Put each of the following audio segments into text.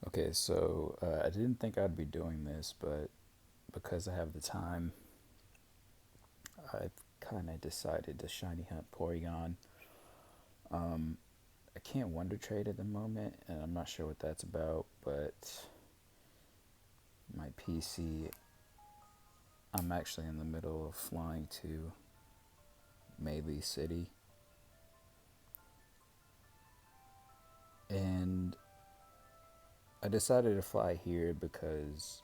Okay, so I didn't think I'd be doing this, but because I have the time, I've kind of decided to shiny hunt Porygon. I can't Wonder Trade at the moment, and I'm not sure what that's about, but my PC, I'm actually in the middle of flying to Melee City, and I decided to fly here because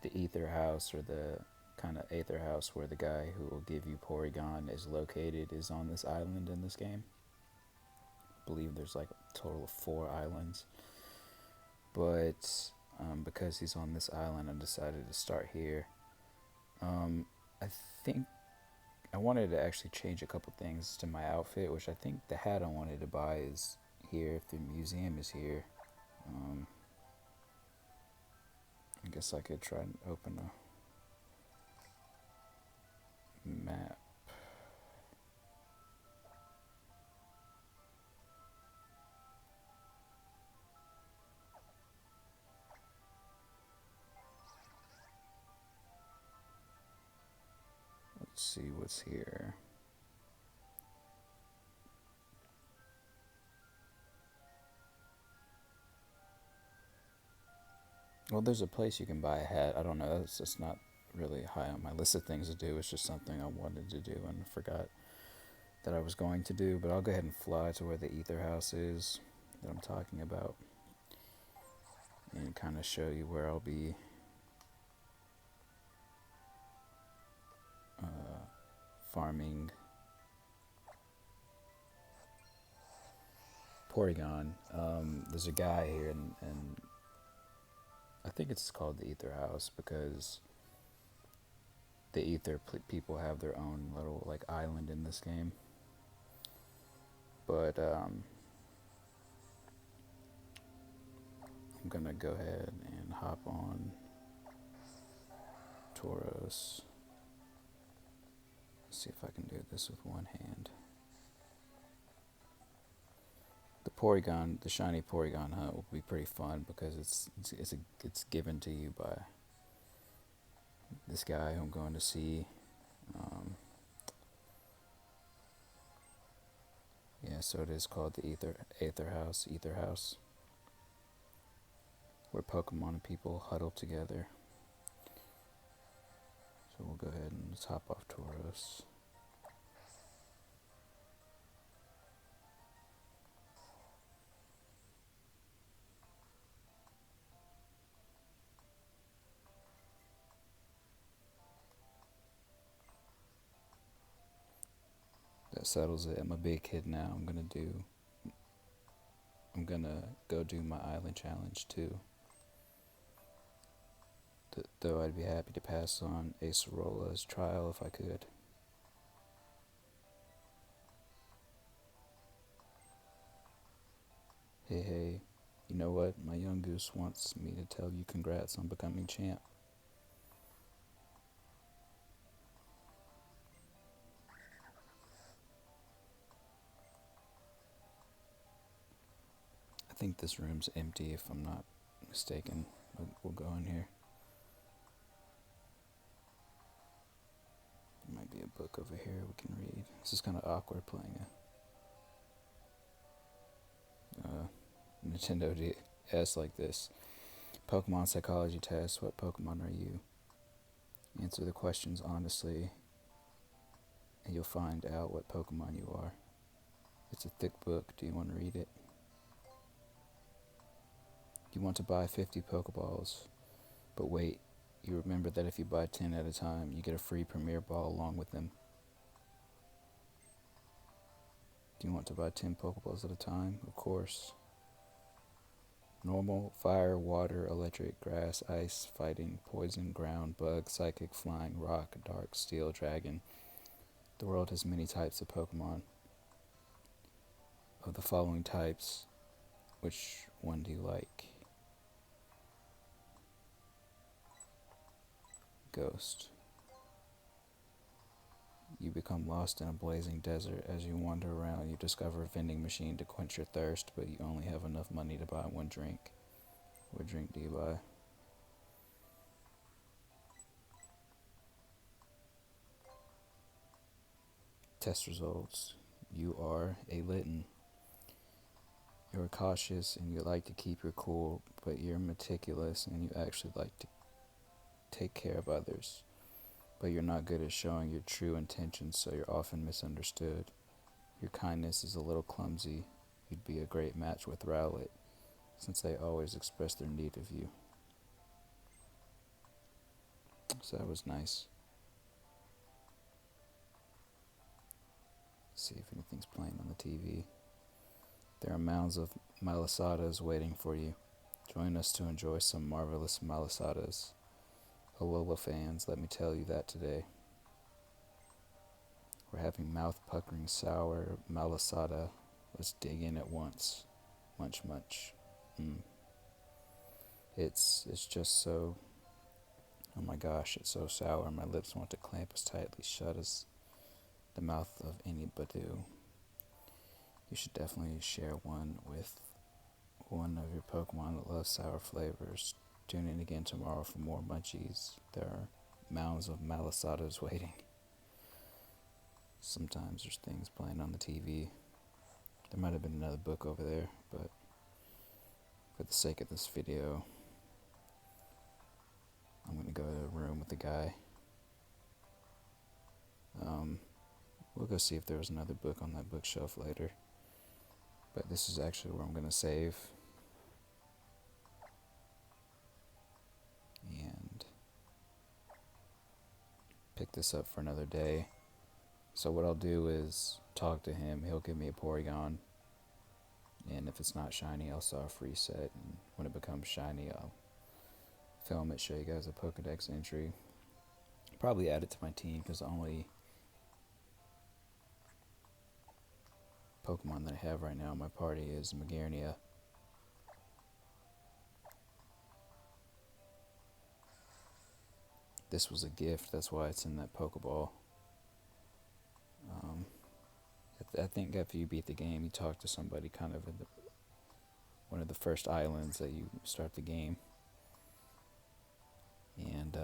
the Aether House, or the kind of Aether House where the guy who will give you Porygon is located, is on this island in this game. I believe there's like a total of 4 islands, but because he's on this island, I decided to start here. I think I wanted to actually change a couple things to my outfit, which I think the hat I wanted to buy is here if the museum is here. Um, I guess I could try and open a map. Let's see what's here. Well, there's a place you can buy a hat. I don't know. That's just not really high on my list of things to do. It's just something I wanted to do and forgot that I was going to do. But I'll go ahead and fly to where the Aether House is that I'm talking about and kind of show you where I'll be farming Porygon. There's a guy here, and I think it's called the Aether House because the people have their own little like island in this game. But I'm gonna go ahead and hop on Tauros. See if I can do this with one hand. The shiny Porygon hunt will be pretty fun because it's given to you by this guy who I'm going to see. Um, yeah, so it is called the Aether House, where Pokemon and people huddle together. So we'll go ahead and just hop off Tauros. That settles it. I'm a big kid now. I'm gonna go do my island challenge too. Though I'd be happy to pass on Acerola's trial if I could. Hey, hey, you know what? My young goose wants me to tell you congrats on becoming champ. I think this room's empty if I'm not mistaken. But we'll go in here. There might be a book over here we can read. This is kind of awkward playing a Nintendo DS like this. Pokemon psychology test. What Pokemon are you? Answer the questions honestly, and you'll find out what Pokemon you are. It's a thick book. Do you want to read it? You want to buy 50 Pokeballs, but wait, you remember that if you buy 10 at a time, you get a free Premier Ball along with them. Do you want to buy 10 Pokeballs at a time? Of course. Normal, fire, water, electric, grass, ice, fighting, poison, ground, bug, psychic, flying, rock, dark, steel, dragon. The world has many types of Pokemon. Of the following types, which one do you like? Ghost. You become lost in a blazing desert. As you wander around, you discover a vending machine to quench your thirst, but you only have enough money to buy one drink. What drink do you buy? Test results. You are a Litten. You're cautious and you like to keep your cool, but you're meticulous and you actually like to take care of others. But you're not good at showing your true intentions, so you're often misunderstood. Your kindness is a little clumsy. You'd be a great match with Rowlet, since they always express their need of you. So that was nice. See if anything's playing on the TV. There are mounds of malasadas waiting for you. Join us to enjoy some marvelous malasadas. Alola fans, let me tell you that today. We're having mouth-puckering sour malasada. Let's dig in at once. Munch, munch. It's just so... Oh my gosh, it's so sour. My lips want to clamp as tightly shut as the mouth of any Badoo. You should definitely share one with one of your Pokemon that loves sour flavors. Tune in again tomorrow for more munchies. There are mounds of malasadas waiting. Sometimes there's things playing on the TV. There might have been another book over there, but for the sake of this video, I'm going to go to a room with the guy. We'll go see if there was another book on that bookshelf later. But this is actually where I'm going to save. And pick this up for another day. So what I'll do is talk to him. He'll give me a Porygon. And if it's not shiny, I'll soft reset. And when it becomes shiny, I'll film it, show you guys a Pokedex entry. Probably add it to my team because the only Pokemon that I have right now in my party is Magarnia. This was a gift, that's why it's in that Pokeball. I think after you beat the game, you talk to somebody kind of in one of the first islands that you start the game. And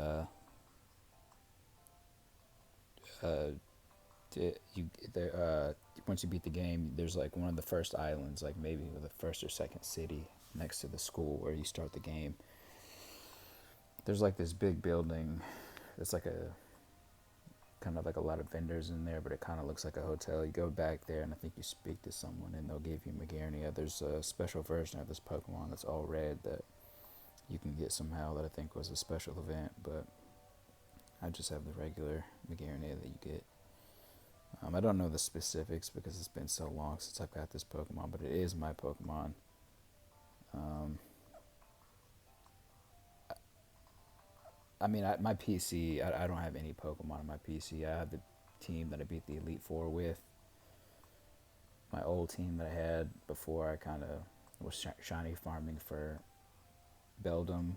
once you beat the game, there's like one of the first islands, like maybe the first or second city next to the school where you start the game. There's like this big building. It's like a kind of like a lot of vendors in there, but it kind of looks like a hotel. You go back there and I think you speak to someone and they'll give you Magarnia. There's a special version of this Pokemon that's all red that you can get somehow that I think was a special event, but I just have the regular Magarnia that you get. I don't know the specifics because it's been so long since I've got this Pokemon, but it is my Pokemon. My PC, I don't have any Pokemon on my PC. I have the team that I beat the Elite Four with. My old team that I had before I kind of was shiny farming for Beldum.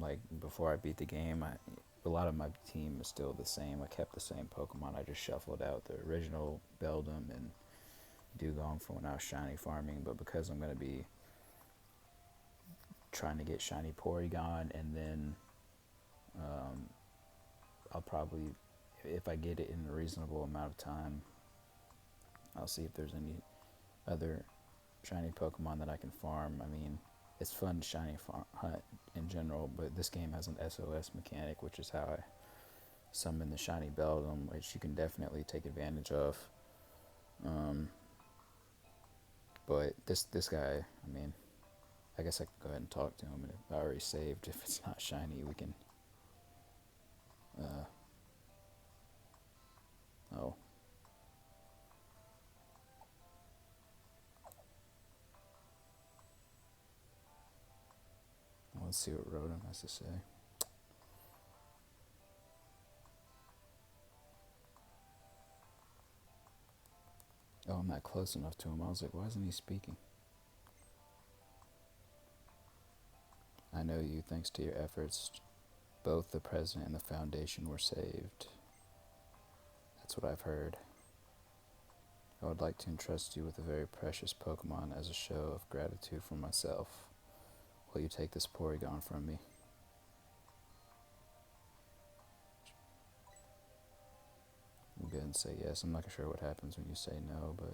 Like, before I beat the game, a lot of my team is still the same. I kept the same Pokemon. I just shuffled out the original Beldum and Dugong from when I was shiny farming. But because I'm going to be trying to get shiny Porygon, and then I'll probably, if I get it in a reasonable amount of time, I'll see if there's any other shiny Pokemon that I can farm. I mean, it's fun to shiny hunt in general, but this game has an SOS mechanic, which is how I summon the shiny Beldum, which you can definitely take advantage of. But this guy, I mean, I guess I can go ahead and talk to him, and if I already saved, if it's not shiny, we can... oh. Let's see what Rotom has to say. Oh, I'm not close enough to him. I was like, why isn't he speaking? I know you, thanks to your efforts, both the President and the Foundation were saved. That's what I've heard. I would like to entrust you with a very precious Pokemon as a show of gratitude for myself. Will you take this Porygon from me? I'm going to say yes. I'm not sure what happens when you say no, but...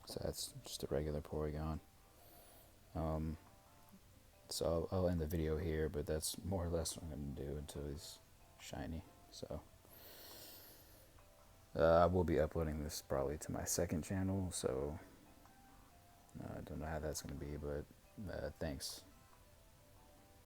So that's just a regular Porygon. So I'll end the video here, but that's more or less what I'm going to do until he's shiny. So I will be uploading this probably to my second channel, so I don't know how that's going to be, but thanks.